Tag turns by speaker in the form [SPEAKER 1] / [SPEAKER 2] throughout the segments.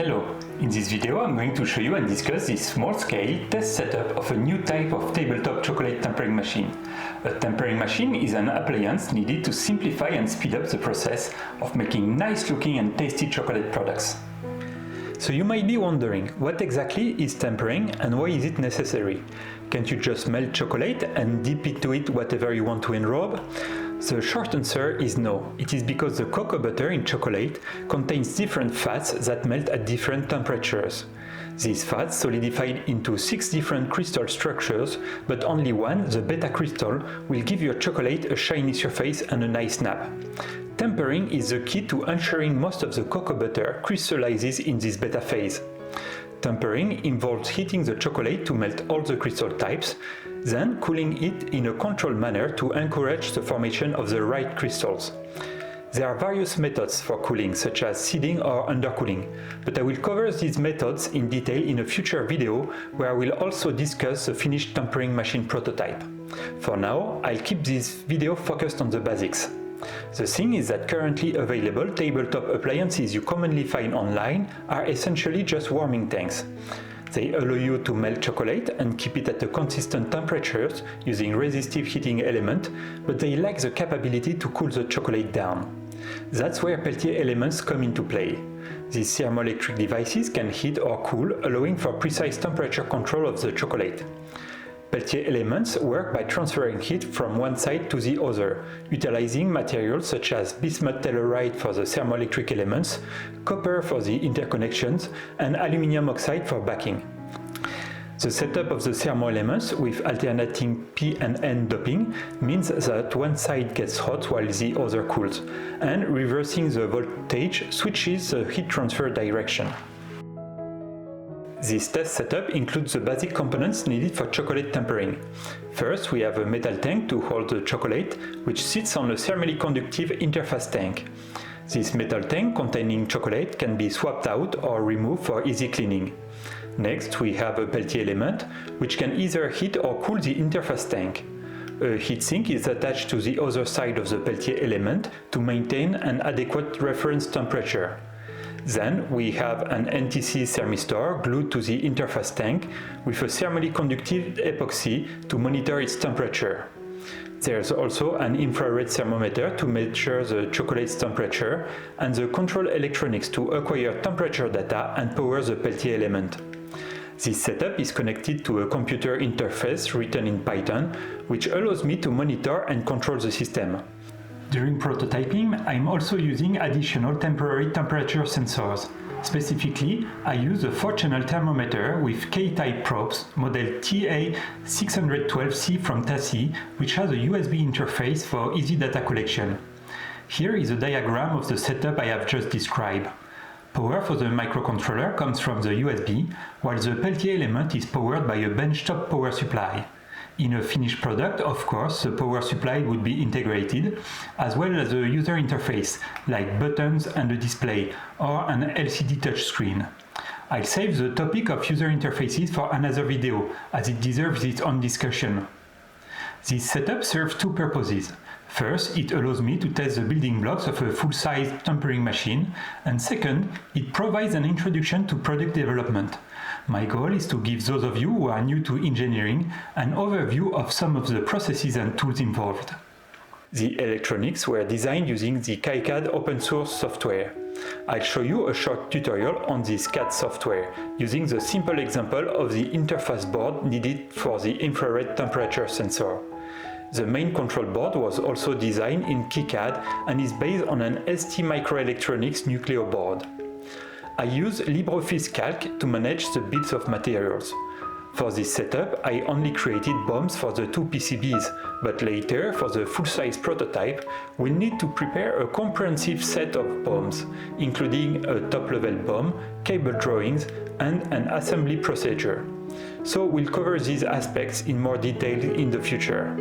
[SPEAKER 1] Hello! In this video I'm going to show you and discuss this small-scale test setup of a new type of tabletop chocolate tempering machine. A tempering machine is an appliance needed to simplify and speed up the process of making nice-looking and tasty chocolate products. So you might be wondering, what exactly is tempering and why is it necessary? Can't you just melt chocolate and dip into it whatever you want to enrobe? The short answer is no. It is because the cocoa butter in chocolate contains different fats that melt at different temperatures. These fats solidified into 6 different crystal structures, but only one, the beta crystal, will give your chocolate a shiny surface and a nice snap. Tempering is the key to ensuring most of the cocoa butter crystallizes in this beta phase. Tempering involves heating the chocolate to melt all the crystal types, then cooling it in a controlled manner to encourage the formation of the right crystals. There are various methods for cooling, such as seeding or undercooling, but I will cover these methods in detail in a future video where I will also discuss the finished tempering machine prototype. For now, I'll keep this video focused on the basics. The thing is that currently available tabletop appliances you commonly find online are essentially just warming tanks. They allow you to melt chocolate and keep it at a consistent temperatures using resistive heating element, but they lack the capability to cool the chocolate down. That's where Peltier elements come into play. These thermoelectric devices can heat or cool, allowing for precise temperature control of the chocolate. Peltier elements work by transferring heat from one side to the other, utilizing materials such as bismuth telluride for the thermoelectric elements, copper for the interconnections, and aluminum oxide for backing. The setup of the thermoelements with alternating P and N doping means that one side gets hot while the other cools, and reversing the voltage switches the heat transfer direction. This test setup includes the basic components needed for chocolate tempering. First, we have a metal tank to hold the chocolate, which sits on a thermally conductive interface tank. This metal tank containing chocolate can be swapped out or removed for easy cleaning. Next, we have a Peltier element, which can either heat or cool the interface tank. A heatsink is attached to the other side of the Peltier element to maintain an adequate reference temperature. Then we have an NTC thermistor glued to the interface tank with a thermally conductive epoxy to monitor its temperature. There's also an infrared thermometer to measure the chocolate's temperature and the control electronics to acquire temperature data and power the Peltier element. This setup is connected to a computer interface written in Python, which allows me to monitor and control the system. During prototyping, I'm also using additional temporary temperature sensors. Specifically, I use a 4-channel thermometer with K-type probes, model TA612C from TASI, which has a USB interface for easy data collection. Here is a diagram of the setup I have just described. Power for the microcontroller comes from the USB, while the Peltier element is powered by a benchtop power supply. In a finished product, of course, the power supply would be integrated, as well as a user interface, like buttons and a display, or an LCD touchscreen. I'll save the topic of user interfaces for another video, as it deserves its own discussion. This setup serves two purposes. First, it allows me to test the building blocks of a full-size tempering machine, and second, it provides an introduction to product development. My goal is to give those of you who are new to engineering an overview of some of the processes and tools involved. The electronics were designed using the KiCad open source software. I'll show you a short tutorial on this CAD software, using the simple example of the interface board needed for the infrared temperature sensor. The main control board was also designed in KiCad and is based on an ST Microelectronics Nucleo board. I use LibreOffice Calc to manage the bits of materials. For this setup, I only created BOMs for the two PCBs, but later, for the full-size prototype, we'll need to prepare a comprehensive set of BOMs, including a top-level BOM, cable drawings, and an assembly procedure. So we'll cover these aspects in more detail in the future.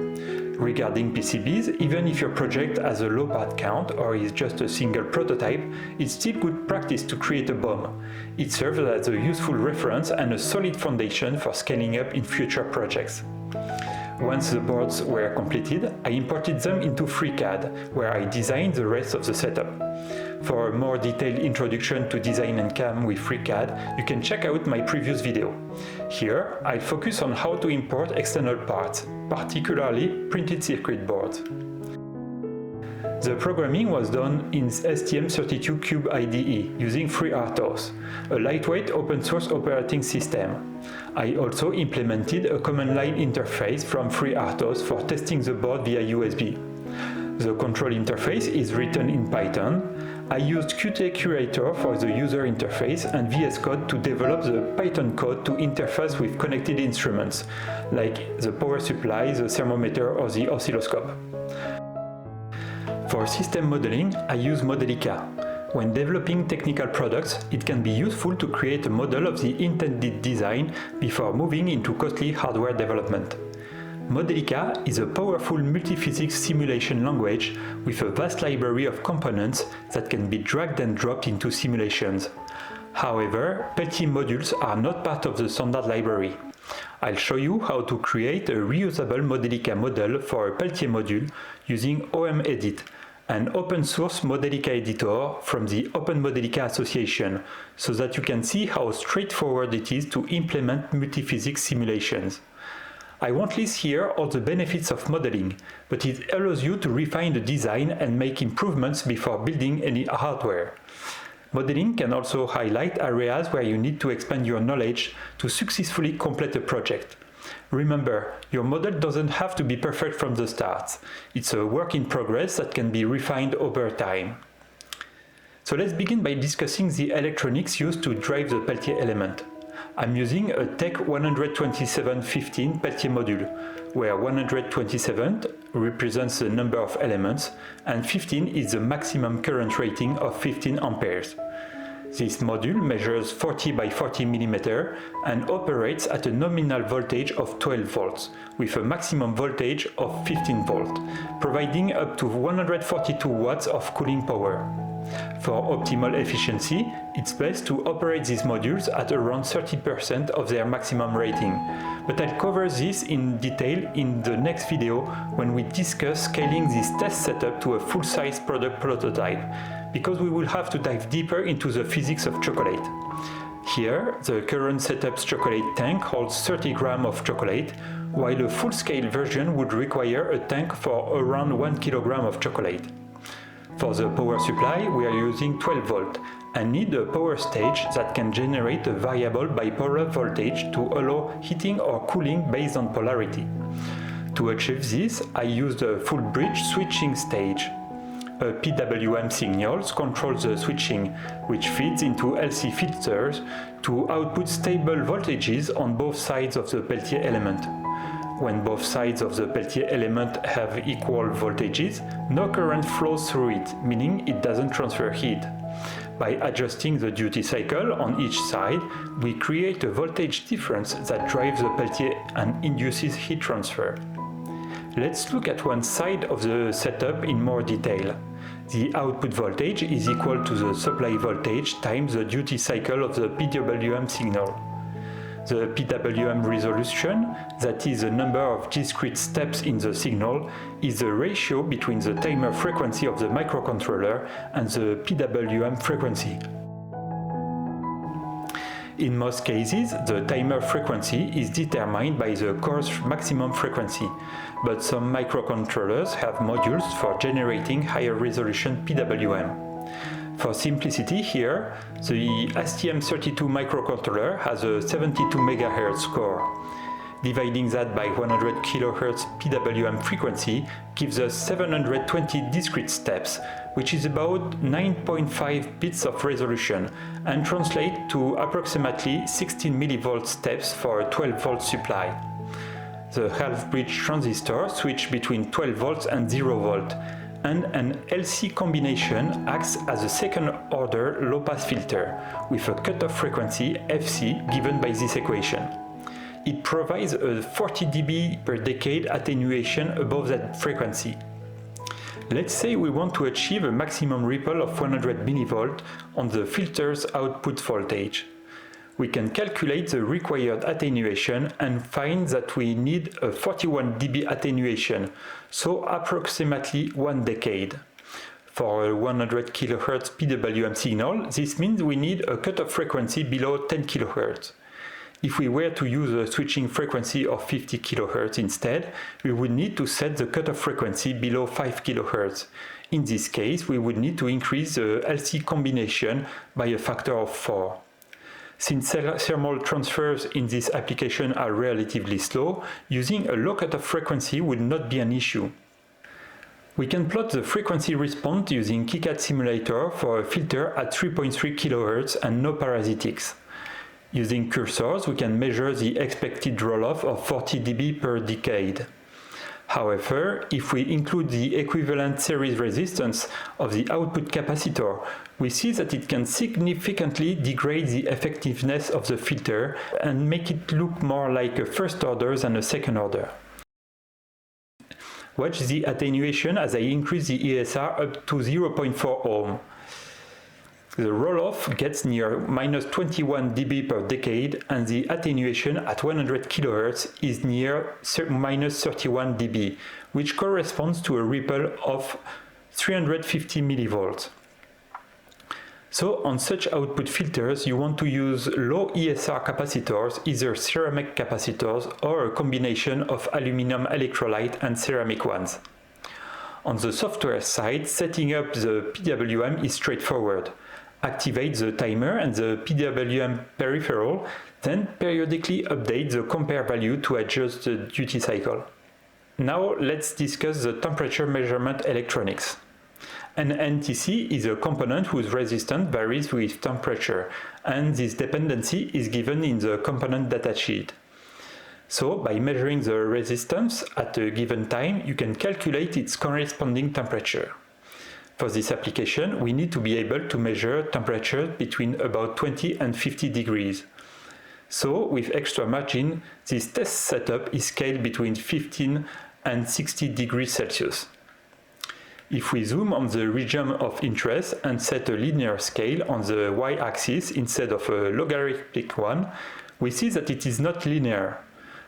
[SPEAKER 1] Regarding PCBs, even if your project has a low part count or is just a single prototype, it's still good practice to create a BOM. It serves as a useful reference and a solid foundation for scaling up in future projects. Once the boards were completed, I imported them into FreeCAD, where I designed the rest of the setup. For a more detailed introduction to design and CAM with FreeCAD, you can check out my previous video. Here, I'll focus on how to import external parts, particularly printed circuit boards. The programming was done in STM32Cube IDE using FreeRTOS, a lightweight open-source operating system. I also implemented a command line interface from FreeRTOS for testing the board via USB. The control interface is written in Python. I used Qt Curator for the user interface and VS Code to develop the Python code to interface with connected instruments, like the power supply, the thermometer, or the oscilloscope. For system modeling, I use Modelica. When developing technical products, it can be useful to create a model of the intended design before moving into costly hardware development. Modelica is a powerful multiphysics simulation language with a vast library of components that can be dragged and dropped into simulations. However, Peltier modules are not part of the standard library. I'll show you how to create a reusable Modelica model for a Peltier module using OM-Edit, an open-source Modelica editor from the Open Modelica Association, so that you can see how straightforward it is to implement multiphysics simulations. I won't list here all the benefits of modeling, but it allows you to refine the design and make improvements before building any hardware. Modeling can also highlight areas where you need to expand your knowledge to successfully complete a project. Remember, your model doesn't have to be perfect from the start. It's a work in progress that can be refined over time. So let's begin by discussing the electronics used to drive the Peltier element. I'm using a TEC 12715 Peltier module, where 127 represents the number of elements and 15 is the maximum current rating of 15 amperes. This module measures 40 by 40 mm and operates at a nominal voltage of 12 volts, with a maximum voltage of 15 volts, providing up to 142 watts of cooling power. For optimal efficiency, it's best to operate these modules at around 30% of their maximum rating, but I'll cover this in detail in the next video when we discuss scaling this test setup to a full-size product prototype, because we will have to dive deeper into the physics of chocolate. Here, the current setup's chocolate tank holds 30 grams of chocolate, while a full-scale version would require a tank for around 1 kilogram of chocolate. For the power supply, we are using 12 volt and need a power stage that can generate a variable bipolar voltage to allow heating or cooling based on polarity. To achieve this, I used a full bridge switching stage. A PWM signal controls the switching, which feeds into LC filters to output stable voltages on both sides of the Peltier element. When both sides of the Peltier element have equal voltages, no current flows through it, meaning it doesn't transfer heat. By adjusting the duty cycle on each side, we create a voltage difference that drives the Peltier and induces heat transfer. Let's look at one side of the setup in more detail. The output voltage is equal to the supply voltage times the duty cycle of the PWM signal. The PWM resolution, that is the number of discrete steps in the signal, is the ratio between the timer frequency of the microcontroller and the PWM frequency. In most cases, the timer frequency is determined by the core's maximum frequency, but some microcontrollers have modules for generating higher resolution PWM. For simplicity here, the STM32 microcontroller has a 72 MHz core. Dividing that by 100 kHz PWM frequency gives us 720 discrete steps, which is about 9.5 bits of resolution, and translates to approximately 16 mV steps for a 12 volt supply. The half-bridge transistor switches between 12 volts and 0 volt, and an LC combination acts as a second-order low-pass filter, with a cutoff frequency Fc given by this equation. It provides a 40 dB per decade attenuation above that frequency. Let's say we want to achieve a maximum ripple of 100 mV on the filter's output voltage. We can calculate the required attenuation and find that we need a 41 dB attenuation, so approximately 1 decade. For a 100 kHz PWM signal, this means we need a cutoff frequency below 10 kHz. If we were to use a switching frequency of 50 kHz instead, we would need to set the cutoff frequency below 5 kHz. In this case, we would need to increase the LC combination by a factor of 4. Since thermal transfers in this application are relatively slow, using a low cutoff frequency would not be an issue. We can plot the frequency response using KiCad simulator for a filter at 3.3 kHz and no parasitics. Using cursors, we can measure the expected roll-off of 40 dB per decade. However, if we include the equivalent series resistance of the output capacitor, we see that it can significantly degrade the effectiveness of the filter and make it look more like a first order than a second order. Watch the attenuation as I increase the ESR up to 0.4 ohm. The roll-off gets near minus 21 dB per decade and the attenuation at 100 kHz is near minus 31 dB, which corresponds to a ripple of 350 millivolts. So on such output filters, you want to use low ESR capacitors, either ceramic capacitors or a combination of aluminum electrolyte and ceramic ones. On the software side, setting up the PWM is straightforward. Activate the timer and the PWM peripheral, then periodically update the compare value to adjust the duty cycle. Now let's discuss the temperature measurement electronics. An NTC is a component whose resistance varies with temperature, and this dependency is given in the component datasheet. So, by measuring the resistance at a given time, you can calculate its corresponding temperature. For this application, we need to be able to measure temperatures between about 20 and 50 degrees. So, with extra margin, this test setup is scaled between 15 and 60 degrees Celsius. If we zoom on the region of interest and set a linear scale on the y-axis instead of a logarithmic one, we see that it is not linear.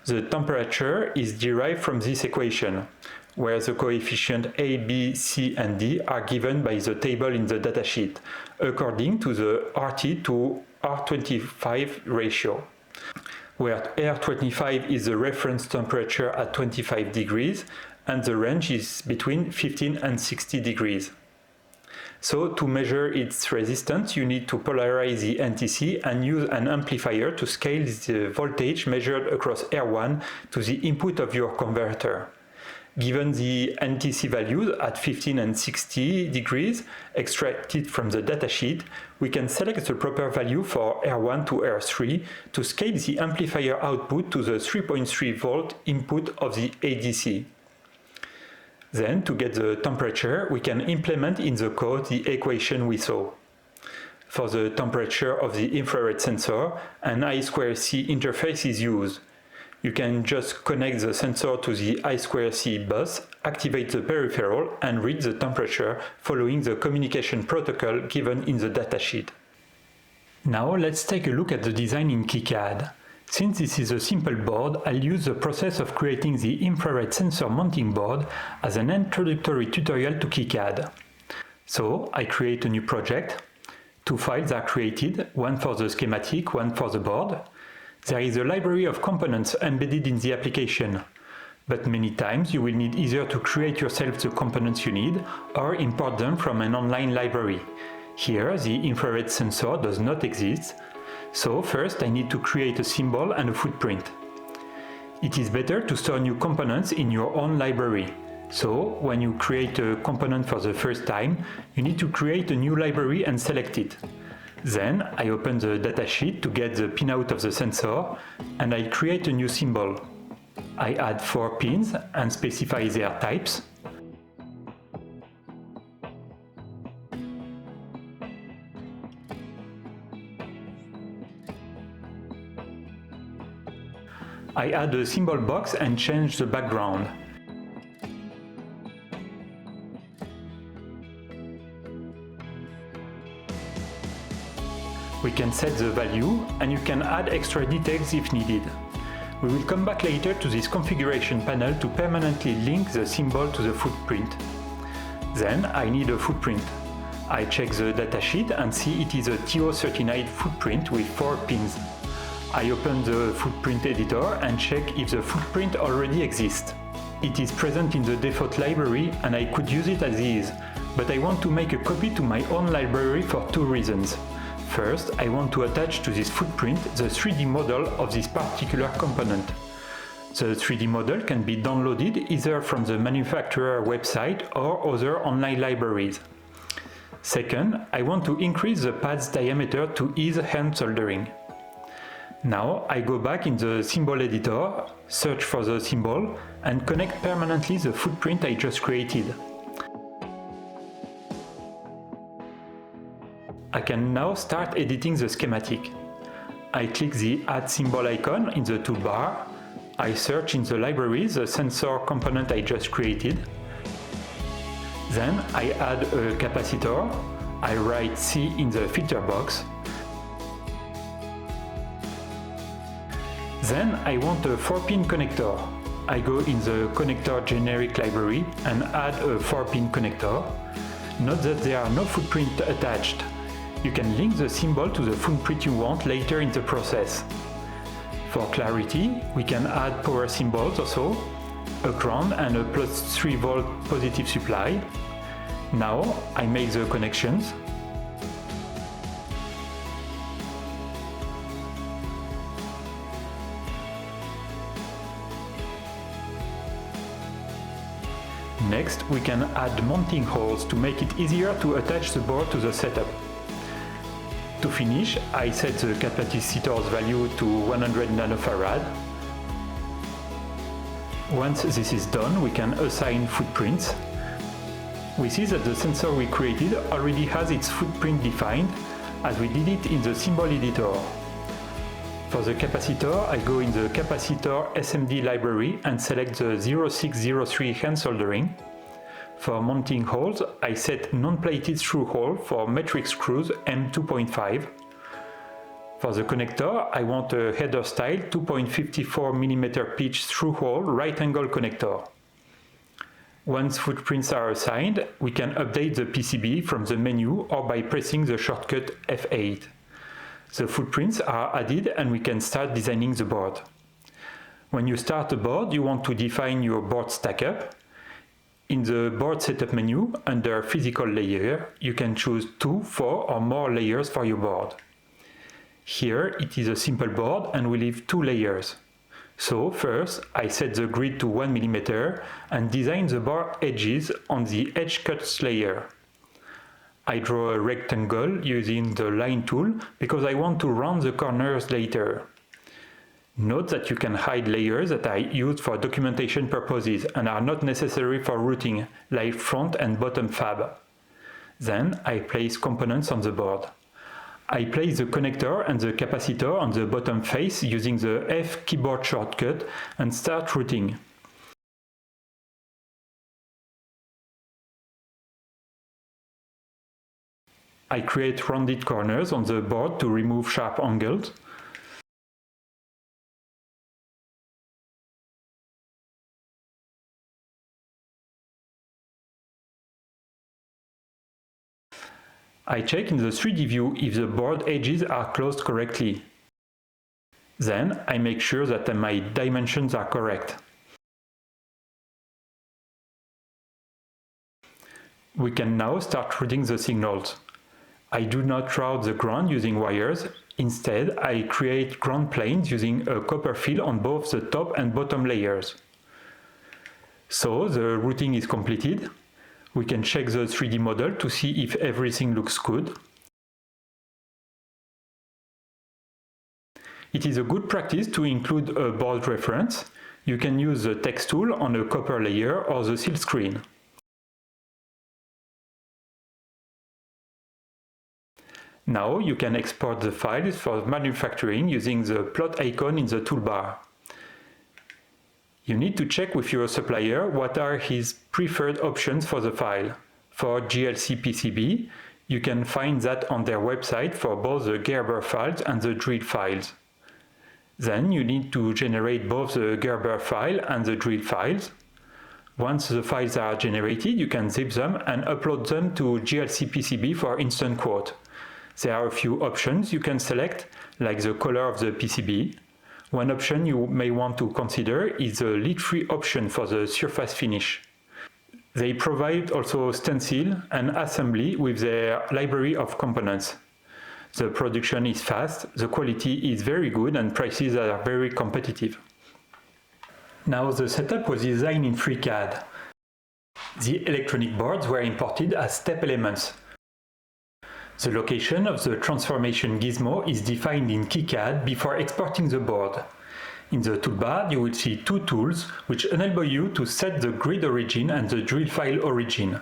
[SPEAKER 1] The temperature is derived from this equation, where the coefficient A, B, C, and D are given by the table in the datasheet, according to the RT to R25 ratio, where R25 is the reference temperature at 25 degrees, and the range is between 15 and 60 degrees. So, to measure its resistance, you need to polarize the NTC and use an amplifier to scale the voltage measured across R1 to the input of your converter. Given the NTC values at 15 and 60 degrees extracted from the datasheet, we can select the proper value for R1 to R3 to scale the amplifier output to the 3.3 volt input of the ADC. Then, to get the temperature, we can implement in the code the equation we saw. For the temperature of the infrared sensor, an I2C interface is used. You can just connect the sensor to the I2C bus, activate the peripheral, and read the temperature following the communication protocol given in the datasheet. Now let's take a look at the design in KiCad. Since this is a simple board, I'll use the process of creating the infrared sensor mounting board as an introductory tutorial to KiCad. So I create a new project. 2 files are created, one for the schematic, one for the board. There is a library of components embedded in the application, but many times you will need either to create yourself the components you need or import them from an online library. Here, the infrared sensor does not exist, so first I need to create a symbol and a footprint. It is better to store new components in your own library. So, when you create a component for the first time, you need to create a new library and select it. Then I open the datasheet to get the pinout of the sensor and I create a new symbol. I add 4 pins and specify their types. I add a symbol box and change the background. We can set the value and you can add extra details if needed. We will come back later to this configuration panel to permanently link the symbol to the footprint. Then I need a footprint. I check the datasheet and see it is a TO39 footprint with 4 pins. I open the footprint editor and check if the footprint already exists. It is present in the default library and I could use it as is, but I want to make a copy to my own library for 2 reasons. First, I want to attach to this footprint the 3D model of this particular component. The 3D model can be downloaded either from the manufacturer website or other online libraries. Second, I want to increase the pad's diameter to ease hand soldering. Now I go back in the symbol editor, search for the symbol, and connect permanently the footprint I just created. I can now start editing the schematic. I click the Add Symbol icon in the toolbar. I search in the library the sensor component I just created. Then I add a capacitor. I write C in the filter box. Then I want a 4-pin connector. I go in the connector generic library and add a 4-pin connector. Note that there are no footprint attached. You can link the symbol to the footprint you want later in the process. For clarity, we can add power symbols also, a ground and a +3 volt positive supply. Now I make the connections. Next, we can add mounting holes to make it easier to attach the board to the setup. To finish, I set the capacitor's value to 100 nanofarad. Once this is done, we can assign footprints. We see that the sensor we created already has its footprint defined, as we did it in the symbol editor. For the capacitor, I go in the capacitor SMD library and select the 0603 hand soldering. For mounting holes, I set non-plated through hole for metric screws M2.5. For the connector, I want a header style 2.54 mm pitch through hole right angle connector. Once footprints are assigned, we can update the PCB from the menu or by pressing the shortcut F8. The footprints are added and we can start designing the board. When you start a board, you want to define your board stackup. In the board setup menu, under physical layer, you can choose 2, 4 or more layers for your board. Here it is a simple board and we leave 2 layers. So first, I set the grid to 1 mm and design the board edges on the edge cuts layer. I draw a rectangle using the line tool because I want to round the corners later. Note that you can hide layers that I used for documentation purposes and are not necessary for routing, like front and bottom fab. Then I place components on the board. I place the connector and the capacitor on the bottom face using the F keyboard shortcut and start routing. I create rounded corners on the board to remove sharp angles. I check in the 3D view if the board edges are closed correctly. Then I make sure that my dimensions are correct. We can now start routing the signals. I do not route the ground using wires. Instead, I create ground planes using a copper fill on both the top and bottom layers. So the routing is completed. We can check the 3D model to see if everything looks good. It is a good practice to include a board reference. You can use the text tool on a copper layer or the seal screen. Now you can export the files for manufacturing using the plot icon in the toolbar. You need to check with your supplier what are his preferred options for the file. For GLC PCB, you can find that on their website for both the Gerber files and the drill files. Then you need to generate both the Gerber file and the drill files. Once the files are generated, you can zip them and upload them to GLC PCB for instant quote. There are a few options you can select, like the color of the PCB. One option you may want to consider is the leak-free option for the surface finish. They provide also stencil and assembly with their library of components. The production is fast, the quality is very good, and prices are very competitive. Now the setup was designed in FreeCAD. The electronic boards were imported as step elements. The location of the transformation gizmo is defined in KiCad before exporting the board. In the toolbar, you will see two tools which enable you to set the grid origin and the drill file origin.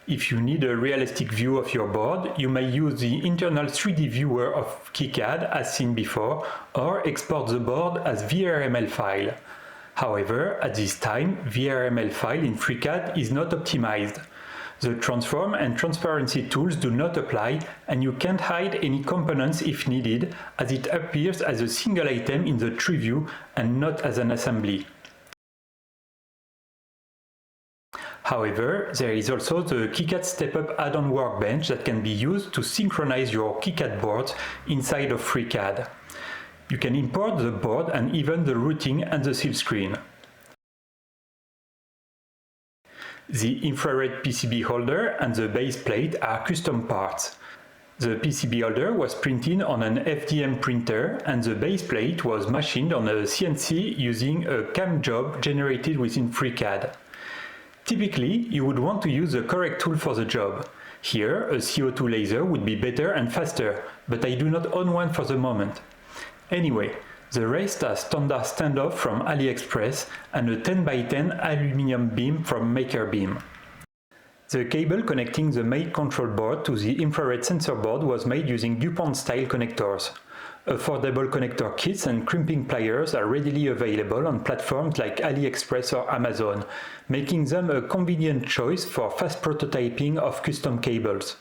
[SPEAKER 1] If you need a realistic view of your board, you may use the internal 3D viewer of KiCad as seen before, or export the board as VRML file. However, at this time, VRML file in FreeCAD is not optimized. The transform and transparency tools do not apply, and you can't hide any components if needed, as it appears as a single item in the tree view and not as an assembly. However, there is also the KiCad Step-Up add-on workbench that can be used to synchronize your KiCad boards inside of FreeCAD. You can import the board and even the routing and the seal screen. The infrared PCB holder and the base plate are custom parts. The PCB holder was printed on an FDM printer and the base plate was machined on a CNC using a cam job generated within FreeCAD. Typically, you would want to use the correct tool for the job. Here, a CO2 laser would be better and faster, but I do not own one for the moment. Anyway, the rest has standard standoff from AliExpress and a 10x10 aluminum beam from MakerBeam. The cable connecting the main control board to the infrared sensor board was made using DuPont-style connectors. Affordable connector kits and crimping pliers are readily available on platforms like AliExpress or Amazon, making them a convenient choice for fast prototyping of custom cables.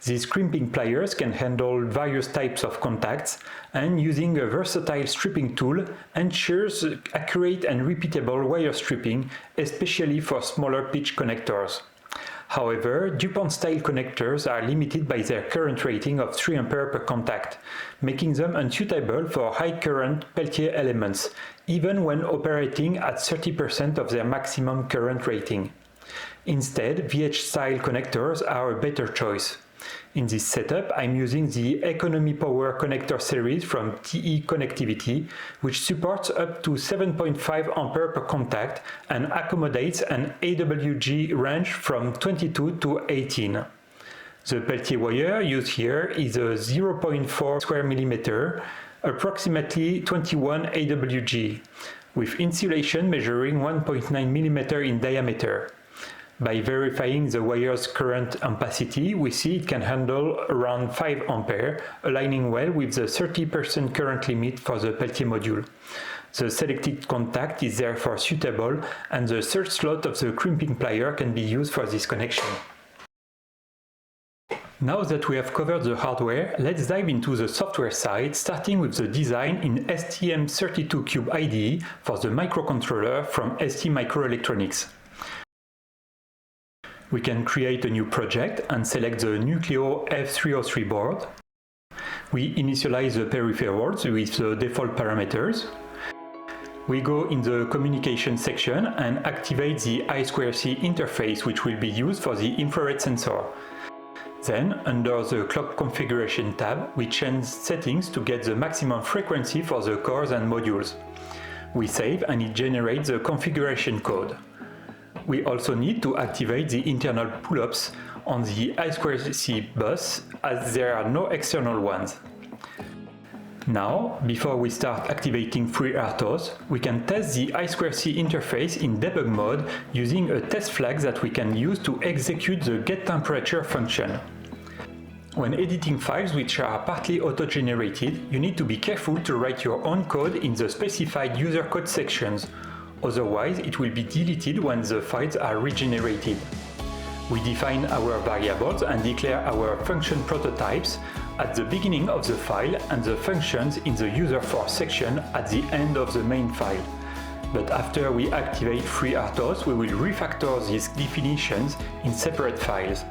[SPEAKER 1] These crimping pliers can handle various types of contacts, and using a versatile stripping tool ensures accurate and repeatable wire stripping, especially for smaller pitch connectors. However, DuPont-style connectors are limited by their current rating of 3 A per contact, making them unsuitable for high-current Peltier elements, even when operating at 30% of their maximum current rating. Instead, VH-style connectors are a better choice. In this setup, I'm using the Economy Power connector series from TE Connectivity, which supports up to 7.5 A per contact and accommodates an AWG range from 22 to 18. The Peltier wire used here is a 0.4 square millimeter, approximately 21 AWG, with insulation measuring 1.9 mm in diameter. By verifying the wire's current ampacity, we see it can handle around 5 A, aligning well with the 30% current limit for the Peltier module. The selected contact is therefore suitable, and the third slot of the crimping plier can be used for this connection. Now that we have covered the hardware, let's dive into the software side, starting with the design in STM32Cube IDE for the microcontroller from ST Microelectronics. We can create a new project and select the Nucleo F303 board. We initialize the peripherals with the default parameters. We go in the communication section and activate the I2C interface, which will be used for the infrared sensor. Then, under the clock configuration tab, we change settings to get the maximum frequency for the cores and modules. We save and it generates the configuration code. We also need to activate the internal pull-ups on the I2C bus, as there are no external ones. Now, before we start activating FreeRTOS, we can test the I2C interface in debug mode using a test flag that we can use to execute the getTemperature function. When editing files which are partly auto-generated, you need to be careful to write your own code in the specified user code sections. Otherwise, it will be deleted when the files are regenerated. We define our variables and declare our function prototypes at the beginning of the file and the functions in the user for section at the end of the main file. but after we activate FreeRTOS, we will refactor these definitions in separate files.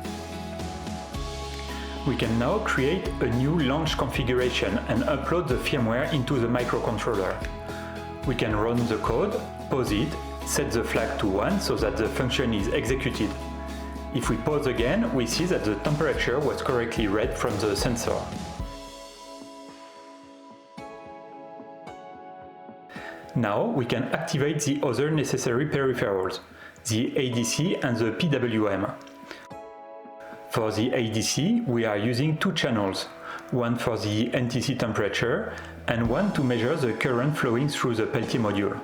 [SPEAKER 1] We can now create a new launch configuration and upload the firmware into the microcontroller. We can run the code, pause it, set the flag to 1 so that the function is executed. If we pause again, we see that the temperature was correctly read from the sensor. Now we can activate the other necessary peripherals, the ADC and the PWM. For the ADC, we are using two channels, one for the NTC temperature and one to measure the current flowing through the Peltier module.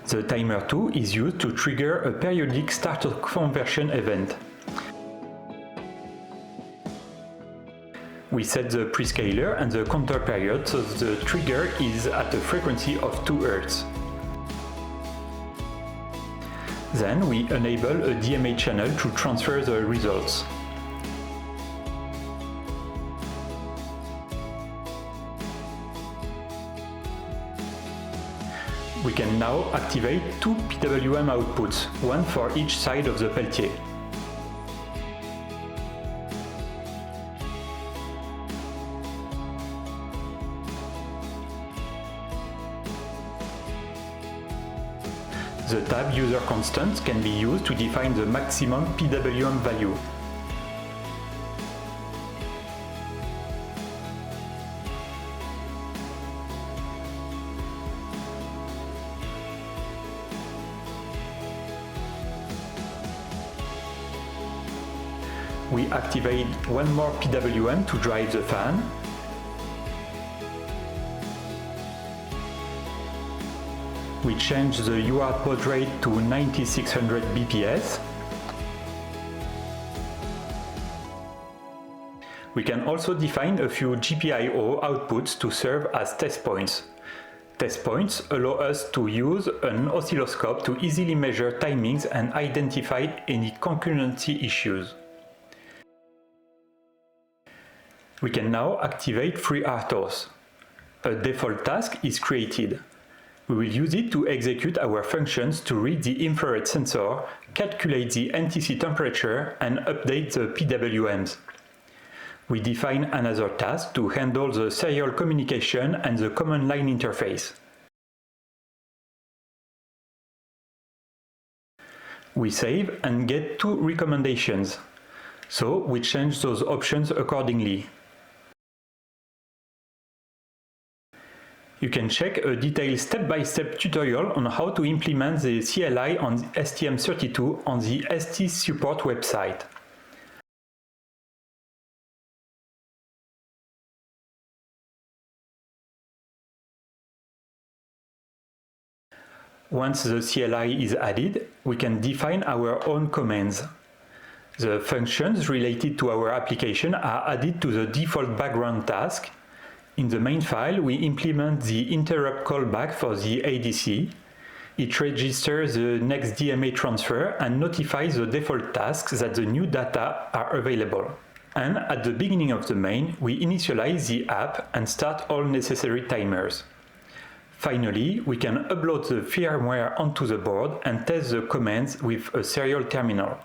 [SPEAKER 1] The timer 2 is used to trigger a periodic start of conversion event. We set the prescaler and the counter period so the trigger is at a frequency of 2 Hz. Then we enable a DMA channel to transfer the results. We can now activate two PWM outputs, one for each side of the Peltier. The tab user constant can be used to define the maximum PWM value. We activate one more PWM to drive the fan. We change the UART baud rate to 9600 bps. We can also define a few GPIO outputs to serve as test points. Test points allow us to use an oscilloscope to easily measure timings and identify any concurrency issues. We can now activate FreeRTOS. A default task is created. We will use it to execute our functions to read the infrared sensor, calculate the NTC temperature, and update the PWMs. We define another task to handle the serial communication and the command line interface. We save and get two recommendations, so we change those options accordingly. You can check a detailed step-by-step tutorial on how to implement the CLI on STM32 on the ST support website. Once the CLI is added, we can define our own commands. The functions related to our application are added to the default background task. In the main file, we implement the interrupt callback for the ADC. It registers the next DMA transfer and notifies the default tasks that the new data are available. And at the beginning of the main, we initialize the app and start all necessary timers. Finally, we can upload the firmware onto the board and test the commands with a serial terminal.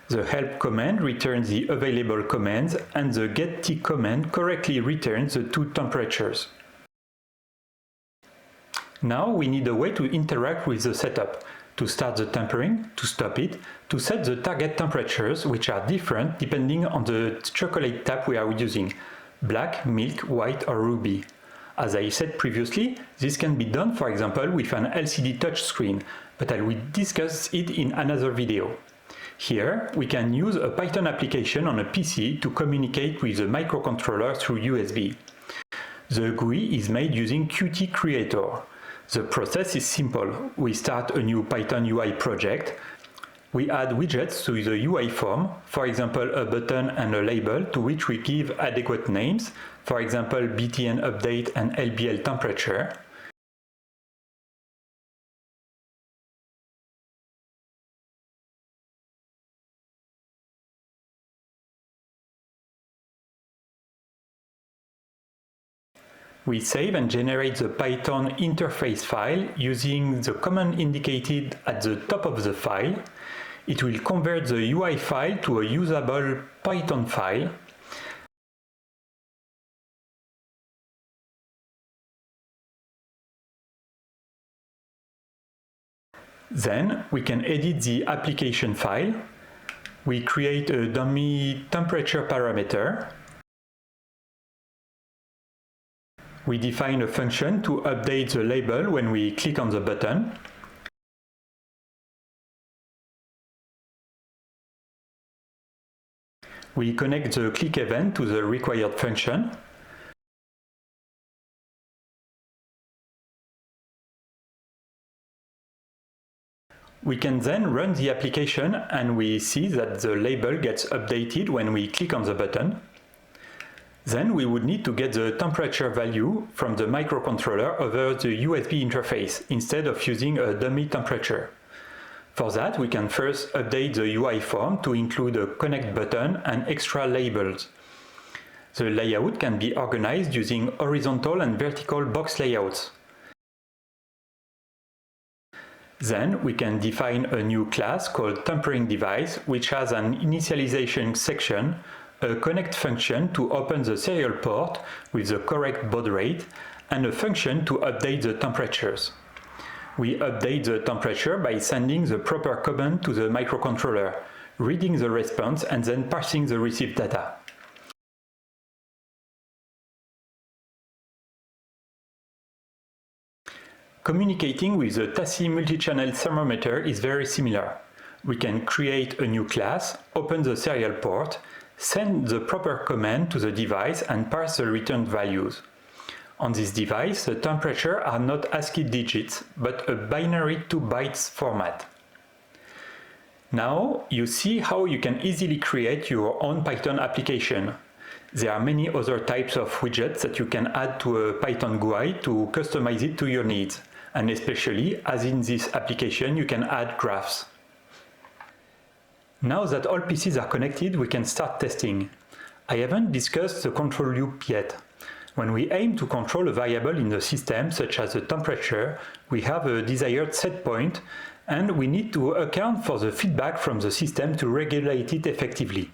[SPEAKER 1] The help command returns the available commands and the getT command correctly returns the two temperatures. Now we need a way to interact with the setup, to start the tempering, to stop it, to set the target temperatures, which are different depending on the chocolate type we are using, black, milk, white or ruby. As I said previously, this can be done for example with an LCD touchscreen, but I will discuss it in another video. Here, we can use a Python application on a PC to communicate with the microcontroller through USB. The GUI is made using Qt Creator. The process is simple. We start a new Python UI project. We add widgets to the UI form, for example a button and a label to which we give adequate names, for example BTN update and LBL temperature. We save and generate the Python interface file using the command indicated at the top of the file. It will convert the UI file to a usable Python file. Then we can edit the application file. We create a dummy temperature parameter. We define a function to update the label when we click on the button. We connect the click event to the required function. We can then run the application and we see that the label gets updated when we click on the button. Then we would need to get the temperature value from the microcontroller over the USB interface instead of using a dummy temperature. For that, we can first update the UI form to include a connect button and extra labels. The layout can be organized using horizontal and vertical box layouts. Then we can define a new class called tempering device, which has an initialization section, a connect function to open the serial port with the correct baud rate, and a function to update the temperatures. We update the temperature by sending the proper command to the microcontroller, reading the response and then parsing the received data. Communicating with the TASI multi-channel thermometer is very similar. We can create a new class, open the serial port, send the proper command to the device and parse the returned values. On this device, the temperatures are not ASCII digits, but a binary 2 bytes format. Now you see how you can easily create your own Python application. There are many other types of widgets that you can add to a Python GUI to customize it to your needs. And especially, as in this application, you can add graphs. Now that all PCs are connected, we can start testing. I haven't discussed the control loop yet. When we aim to control a variable in the system, such as the temperature, we have a desired set point, and we need to account for the feedback from the system to regulate it effectively.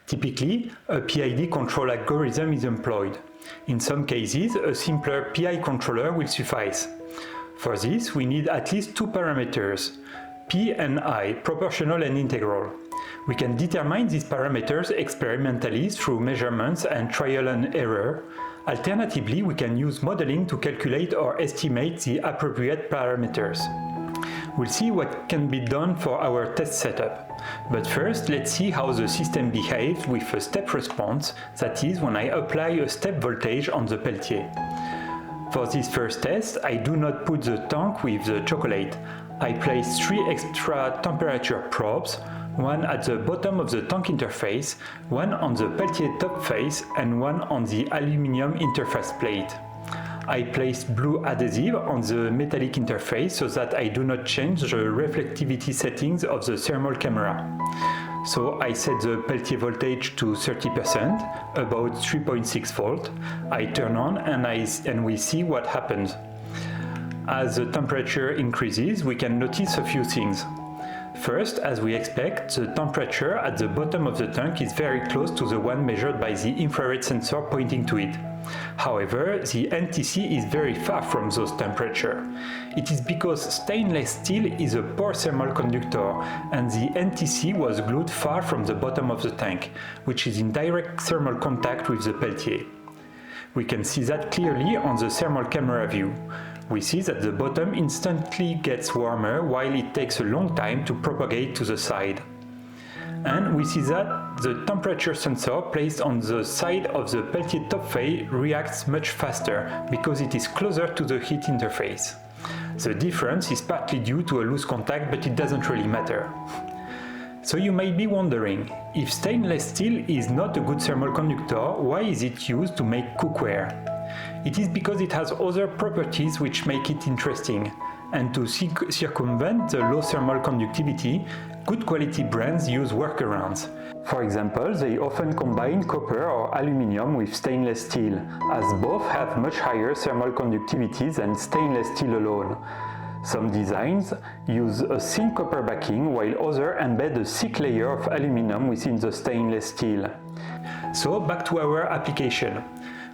[SPEAKER 1] Typically, a PID control algorithm is employed. In some cases, a simpler PI controller will suffice. For this, we need at least two parameters, P and I, proportional and integral. We can determine these parameters experimentally through measurements and trial and error. Alternatively, we can use modeling to calculate or estimate the appropriate parameters. We'll see what can be done for our test setup. But first, let's see how the system behaves with a step response, that is, when I apply a step voltage on the Peltier. For this first test, I do not put the tank with the chocolate. I place 3 extra temperature probes, one at the bottom of the tank interface, one on the Peltier top face, and one on the aluminum interface plate. I placed blue adhesive on the metallic interface so that I do not change the reflectivity settings of the thermal camera. So I set the Peltier voltage to 30%, about 3.6 volt. I turn on and we see what happens. As the temperature increases, we can notice a few things. First, as we expect, the temperature at the bottom of the tank is very close to the one measured by the infrared sensor pointing to it. However, the NTC is very far from those temperatures. It is because stainless steel is a poor thermal conductor, and the NTC was glued far from the bottom of the tank, which is in direct thermal contact with the Peltier. We can see that clearly on the thermal camera view. We see that the bottom instantly gets warmer while it takes a long time to propagate to the side. And we see that the temperature sensor placed on the side of the Peltier top face reacts much faster because it is closer to the heat interface. The difference is partly due to a loose contact, but it doesn't really matter. So you may be wondering, if stainless steel is not a good thermal conductor, why is it used to make cookware? It is because it has other properties which make it interesting, and to circumvent the low thermal conductivity, good quality brands use workarounds. For example, they often combine copper or aluminium with stainless steel, as both have much higher thermal conductivity than stainless steel alone. Some designs use a thin copper backing, while others embed a thick layer of aluminum within the stainless steel. So back to our application.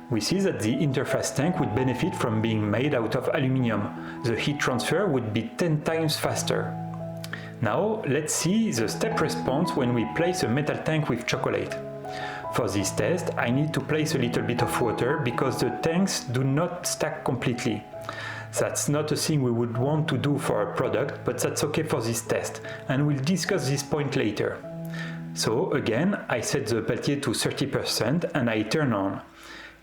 [SPEAKER 1] We see that the interface tank would benefit from being made out of aluminium. The heat transfer would be 10 times faster. Now let's see the step response when we place a metal tank with chocolate. For this test, I need to place a little bit of water because the tanks do not stack completely. That's not a thing we would want to do for a product, but that's okay for this test, and we'll discuss this point later. So again, I set the Peltier to 30% and I turn on.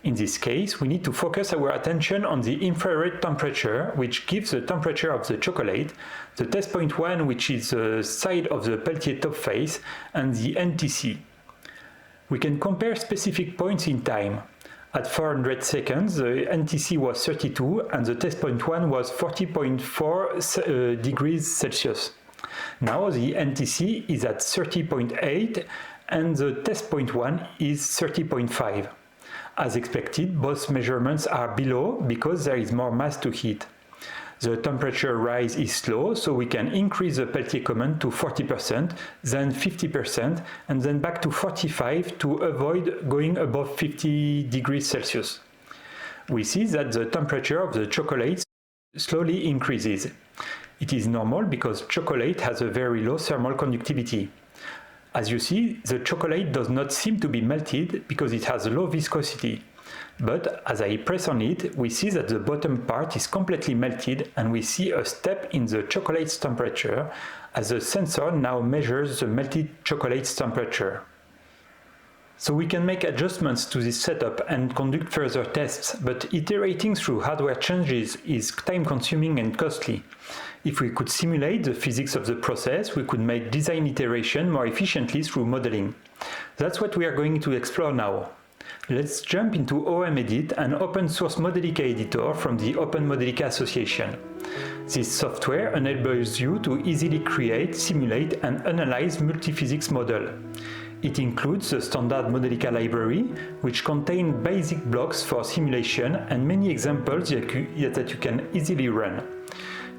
[SPEAKER 1] In this case, we need to focus our attention on the infrared temperature, which gives the temperature of the chocolate, the test point 1, which is the side of the Peltier top face, and the NTC. We can compare specific points in time. At 400 seconds, the NTC was 32 and the test point 1 was 40.4 degrees Celsius. Now the NTC is at 30.8 and the test point 1 is 30.5. As expected, both measurements are below because there is more mass to heat. The temperature rise is slow, so we can increase the Peltier command to 40%, then 50%, and then back to 45 to avoid going above 50 degrees Celsius. We see that the temperature of the chocolate slowly increases. It is normal because chocolate has a very low thermal conductivity. As you see, the chocolate does not seem to be melted because it has low viscosity. But as I press on it, we see that the bottom part is completely melted and we see a step in the chocolate's temperature as the sensor now measures the melted chocolate's temperature. So we can make adjustments to this setup and conduct further tests, but iterating through hardware changes is time-consuming and costly. If we could simulate the physics of the process, we could make design iteration more efficiently through modeling. That's what we are going to explore now. Let's jump into OM-Edit, an open-source Modelica editor from the Open Modelica Association. This software enables you to easily create, simulate, and analyze multiphysics models. It includes the standard Modelica library, which contains basic blocks for simulation and many examples that you can easily run.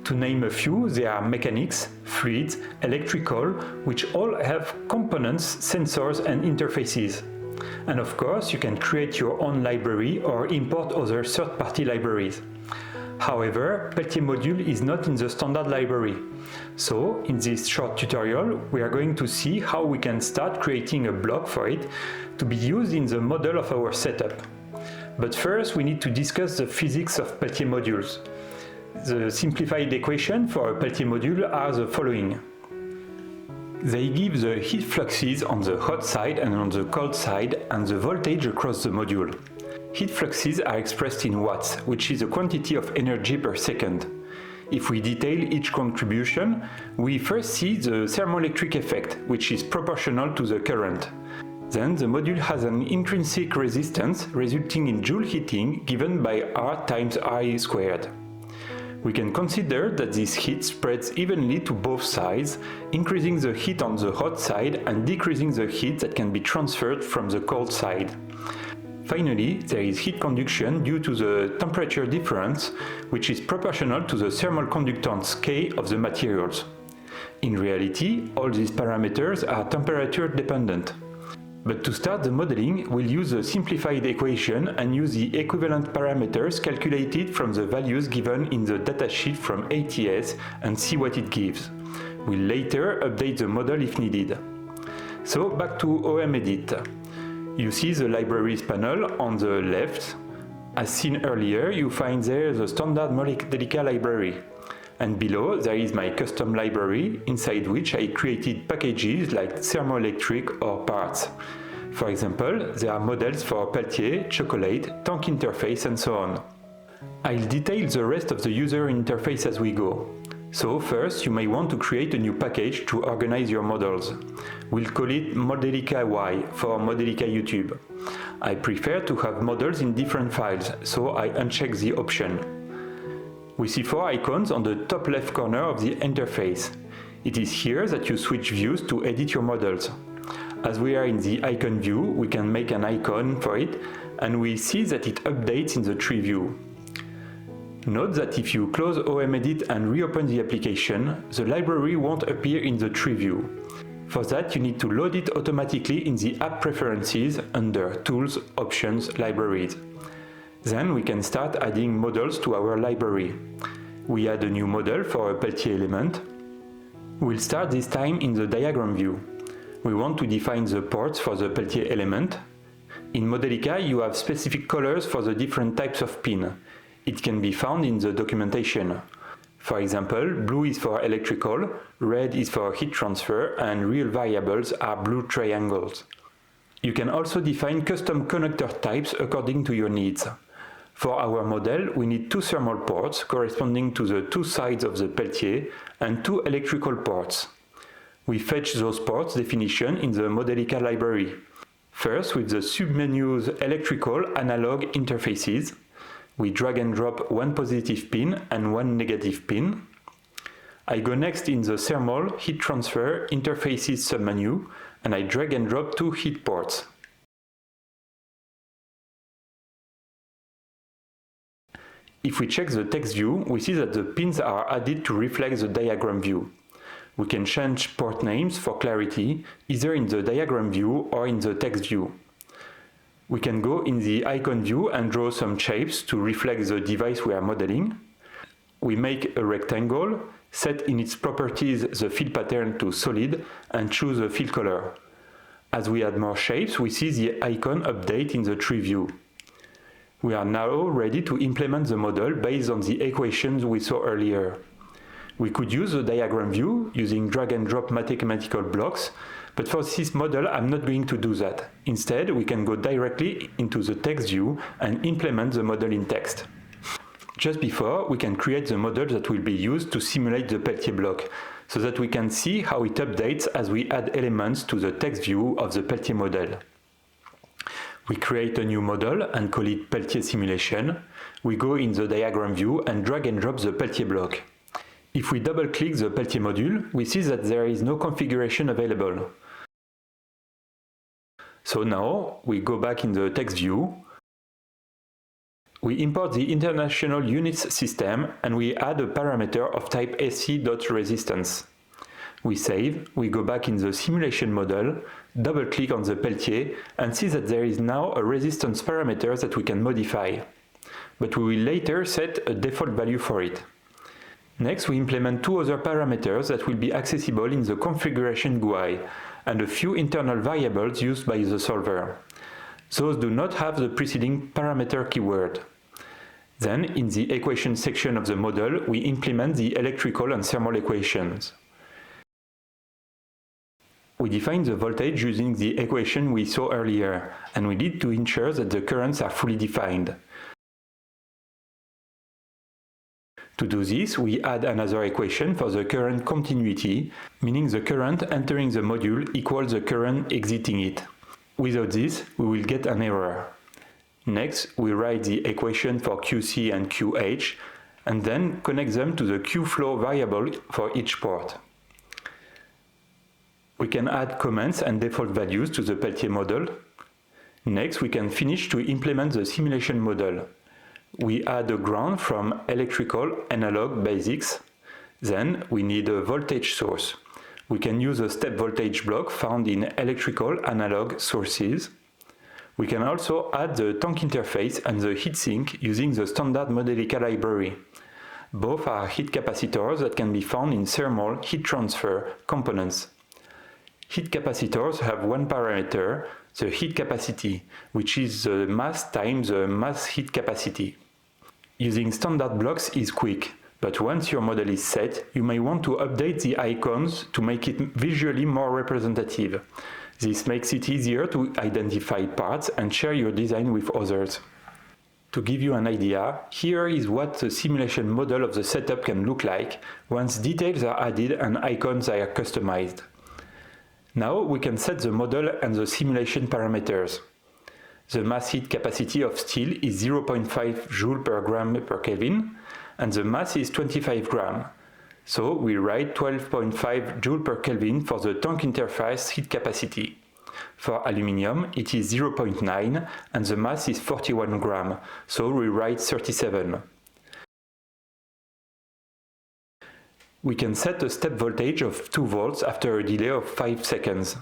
[SPEAKER 1] To name a few, there are mechanics, fluids, electrical, which all have components, sensors, and interfaces. And of course, you can create your own library or import other third-party libraries. However, Peltier module is not in the standard library. So, in this short tutorial, we are going to see how we can start creating a block for it to be used in the model of our setup. But first, we need to discuss the physics of Peltier modules. The simplified equations for a Peltier module are the following. They give the heat fluxes on the hot side and on the cold side and the voltage across the module. Heat fluxes are expressed in watts, which is a quantity of energy per second. If we detail each contribution, we first see the thermoelectric effect, which is proportional to the current. Then the module has an intrinsic resistance resulting in joule heating given by R times I squared. We can consider that this heat spreads evenly to both sides, increasing the heat on the hot side and decreasing the heat that can be transferred from the cold side. Finally, there is heat conduction due to the temperature difference, which is proportional to the thermal conductance K of the materials. In reality, all these parameters are temperature dependent. But to start the modeling, we'll use a simplified equation and use the equivalent parameters calculated from the values given in the datasheet from ATS and see what it gives. We'll later update the model if needed. So back to OM-Edit. You see the libraries panel on the left. As seen earlier, you find there the standard Modelica library. And below there is my custom library, inside which I created packages like thermoelectric or parts. For example, there are models for Peltier, chocolate, tank interface and so on. I'll detail the rest of the user interface as we go. So first, you may want to create a new package to organize your models. We'll call it Modelica Y for Modelica YouTube. I prefer to have models in different files, so I uncheck the option. We see 4 icons on the top left corner of the interface. It is here that you switch views to edit your models. As we are in the icon view, we can make an icon for it, and we see that it updates in the tree view. Note that if you close OM-Edit and reopen the application, the library won't appear in the tree view. For that, you need to load it automatically in the App Preferences under Tools, Options, Libraries. Then we can start adding models to our library. We add a new model for a Peltier element. We'll start this time in the diagram view. We want to define the ports for the Peltier element. In Modelica, you have specific colors for the different types of pin. It can be found in the documentation. For example, blue is for electrical, red is for heat transfer, and real variables are blue triangles. You can also define custom connector types according to your needs. For our model, we need 2 thermal ports corresponding to the 2 sides of the Peltier and 2 electrical ports. We fetch those ports definition in the Modelica library. First, with the submenus Electrical Analog Interfaces, we drag and drop 1 positive pin and 1 negative pin. I go next in the Thermal Heat Transfer Interfaces submenu, and I drag and drop 2 heat ports. If we check the text view, we see that the pins are added to reflect the diagram view. We can change port names for clarity, either in the diagram view or in the text view. We can go in the icon view and draw some shapes to reflect the device we are modeling. We make a rectangle, set in its properties the fill pattern to solid, and choose a fill color. As we add more shapes, we see the icon update in the tree view. We are now ready to implement the model based on the equations we saw earlier. We could use the diagram view using drag and drop mathematical blocks, but for this model I'm not going to do that. Instead, we can go directly into the text view and implement the model in text. Just before, we can create the model that will be used to simulate the Peltier block, so that we can see how it updates as we add elements to the text view of the Peltier model. We create a new model and call it Peltier simulation. We go in the diagram view and drag and drop the Peltier block. If we double-click the Peltier module, we see that there is no configuration available. So now, we go back in the text view. We import the international units system and we add a parameter of type SC.resistance. We save, we go back in the simulation model, double-click on the Peltier and see that there is now a resistance parameter that we can modify. But we will later set a default value for it. Next, we implement 2 other parameters that will be accessible in the configuration GUI and a few internal variables used by the solver. Those do not have the preceding parameter keyword. Then, in the equation section of the model, we implement the electrical and thermal equations. We define the voltage using the equation we saw earlier, and we need to ensure that the currents are fully defined. To do this, we add another equation for the current continuity, meaning the current entering the module equals the current exiting it. Without this, we will get an error. Next, we write the equation for QC and QH, and then connect them to the QFlow variable for each port. We can add comments and default values to the Peltier model. Next, we can finish to implement the simulation model. We add a ground from electrical analog basics. Then we need a voltage source. We can use a step voltage block found in electrical analog sources. We can also add the tank interface and the heatsink using the standard Modelica library. Both are heat capacitors that can be found in thermal heat transfer components. Heat capacitors have one parameter, the heat capacity, which is the mass times the mass heat capacity. Using standard blocks is quick, but once your model is set, you may want to update the icons to make it visually more representative. This makes it easier to identify parts and share your design with others. To give you an idea, here is what the simulation model of the setup can look like once details are added and icons are customized. Now we can set the model and the simulation parameters. The mass heat capacity of steel is 0.5 Joule per gram per Kelvin, and the mass is 25 gram. So we write 12.5 Joule per Kelvin for the tank interface heat capacity. For aluminium, it is 0.9 and the mass is 41 grams, so we write 37. We can set a step voltage of 2 volts after a delay of 5 seconds.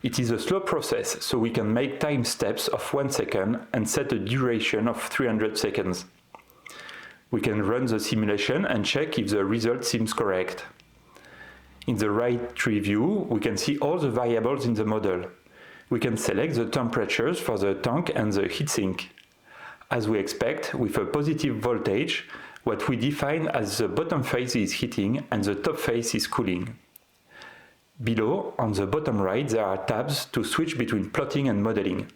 [SPEAKER 1] It is a slow process, so we can make time steps of 1 second and set a duration of 300 seconds. We can run the simulation and check if the result seems correct. In the right tree view, we can see all the variables in the model. We can select the temperatures for the tank and the heatsink. As we expect, with a positive voltage, what we define as the bottom phase is heating and the top phase is cooling. Below, on the bottom right, there are tabs to switch between plotting and modeling.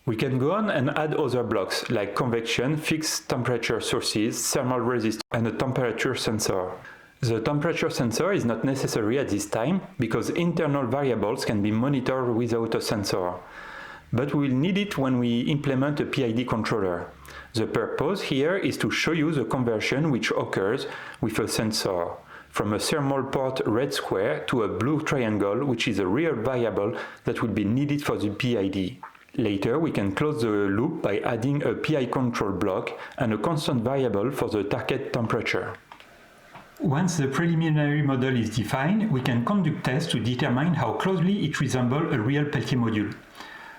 [SPEAKER 1] We can go on and add other blocks like convection, fixed temperature sources, thermal resistance, and a temperature sensor. The temperature sensor is not necessary at this time because internal variables can be monitored without a sensor. But we will need it when we implement a PID controller. The purpose here is to show you the conversion which occurs with a sensor, from a thermal port red square to a blue triangle, which is a real variable that will be needed for the PID. Later, we can close the loop by adding a PI control block and a constant variable for the target temperature. Once the preliminary model is defined, we can conduct tests to determine how closely it resembles a real Peltier module.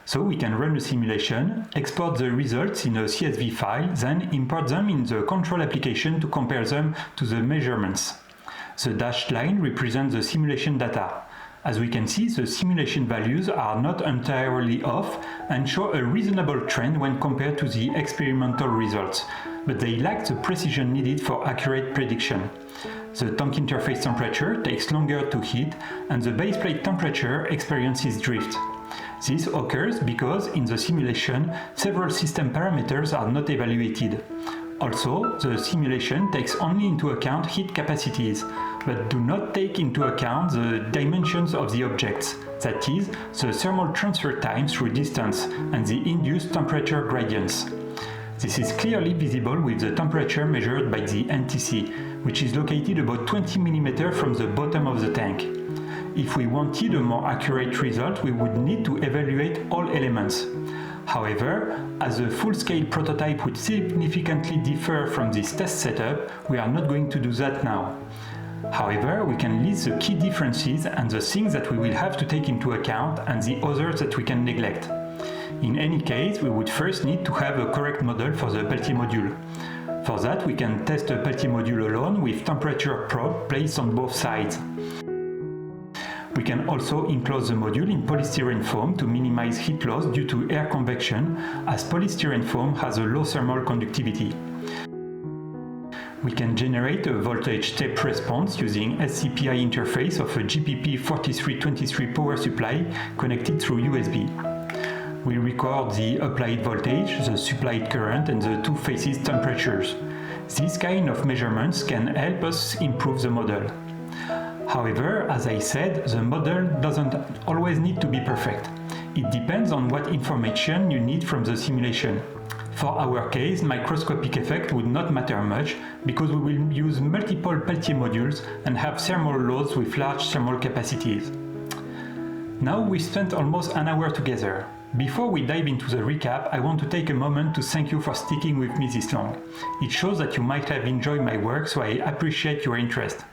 [SPEAKER 1] So we can run a simulation, export the results in a CSV file, then import them in the control application to compare them to the measurements. The dashed line represents the simulation data. As we can see, the simulation values are not entirely off and show a reasonable trend when compared to the experimental results, but they lack the precision needed for accurate prediction. The tank interface temperature takes longer to heat and the base plate temperature experiences drift. This occurs because in the simulation, several system parameters are not evaluated. Also, the simulation takes only into account heat capacities, but do not take into account the dimensions of the objects, that is, the thermal transfer time through distance and the induced temperature gradients. This is clearly visible with the temperature measured by the NTC, which is located about 20 mm from the bottom of the tank. If we wanted a more accurate result, we would need to evaluate all elements. However, as a full-scale prototype would significantly differ from this test setup, we are not going to do that now. However, we can list the key differences and the things that we will have to take into account and the others that we can neglect. In any case, we would first need to have a correct model for the Peltier module. For that, we can test a Peltier module alone with temperature probe placed on both sides. We can also enclose the module in polystyrene foam to minimize heat loss due to air convection, as polystyrene foam has a low thermal conductivity. We can generate a voltage step response using SCPI interface of a GPP4323 power supply connected through USB. We record the applied voltage, the supplied current, and the two phases temperatures. These kind of measurements can help us improve the model. However, as I said, the model doesn't always need to be perfect. It depends on what information you need from the simulation. For our case, microscopic effect would not matter much because we will use multiple Peltier modules and have thermal loads with large thermal capacities. Now we spent almost an hour together. Before we dive into the recap, I want to take a moment to thank you for sticking with me this long. It shows that you might have enjoyed my work, so I appreciate your interest.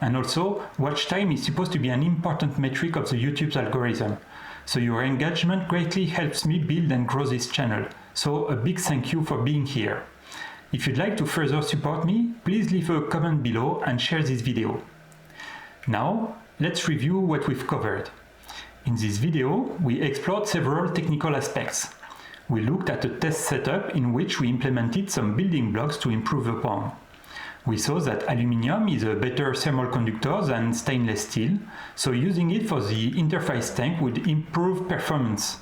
[SPEAKER 1] And also, watch time is supposed to be an important metric of the YouTube's algorithm. So your engagement greatly helps me build and grow this channel. So a big thank you for being here. If you'd like to further support me, please leave a comment below and share this video. Now, let's review what we've covered. In this video, we explored several technical aspects. We looked at a test setup in which we implemented some building blocks to improve upon. We saw that aluminium is a better thermal conductor than stainless steel, so using it for the interface tank would improve performance.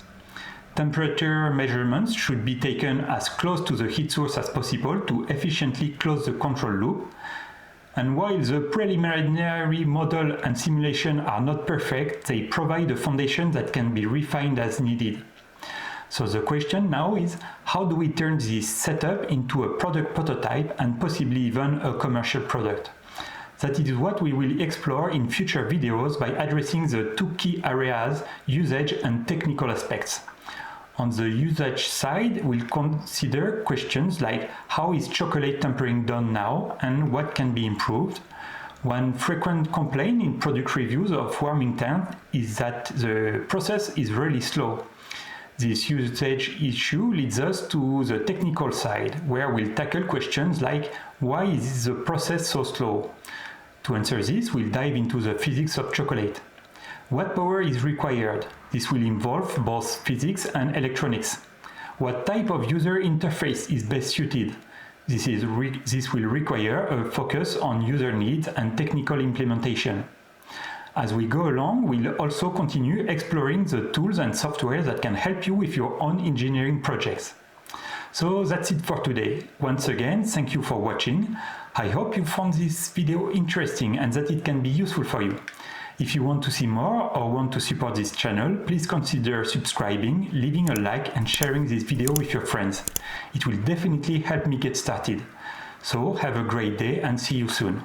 [SPEAKER 1] Temperature measurements should be taken as close to the heat source as possible to efficiently close the control loop. And while the preliminary model and simulation are not perfect, they provide a foundation that can be refined as needed. So the question now is, how do we turn this setup into a product prototype and possibly even a commercial product? That is what we will explore in future videos by addressing the two key areas, usage and technical aspects. On the usage side, we'll consider questions like how is chocolate tempering done now and what can be improved. One frequent complaint in product reviews of warming tent is that the process is really slow. This usage issue leads us to the technical side, where we'll tackle questions like why is the process so slow? To answer this, we'll dive into the physics of chocolate. What power is required? This will involve both physics and electronics. What type of user interface is best suited? This will require a focus on user needs and technical implementation. As we go along, we'll also continue exploring the tools and software that can help you with your own engineering projects. So that's it for today. Once again, thank you for watching. I hope you found this video interesting and that it can be useful for you. If you want to see more or want to support this channel, please consider subscribing, leaving a like and sharing this video with your friends. It will definitely help me get started. So have a great day and see you soon.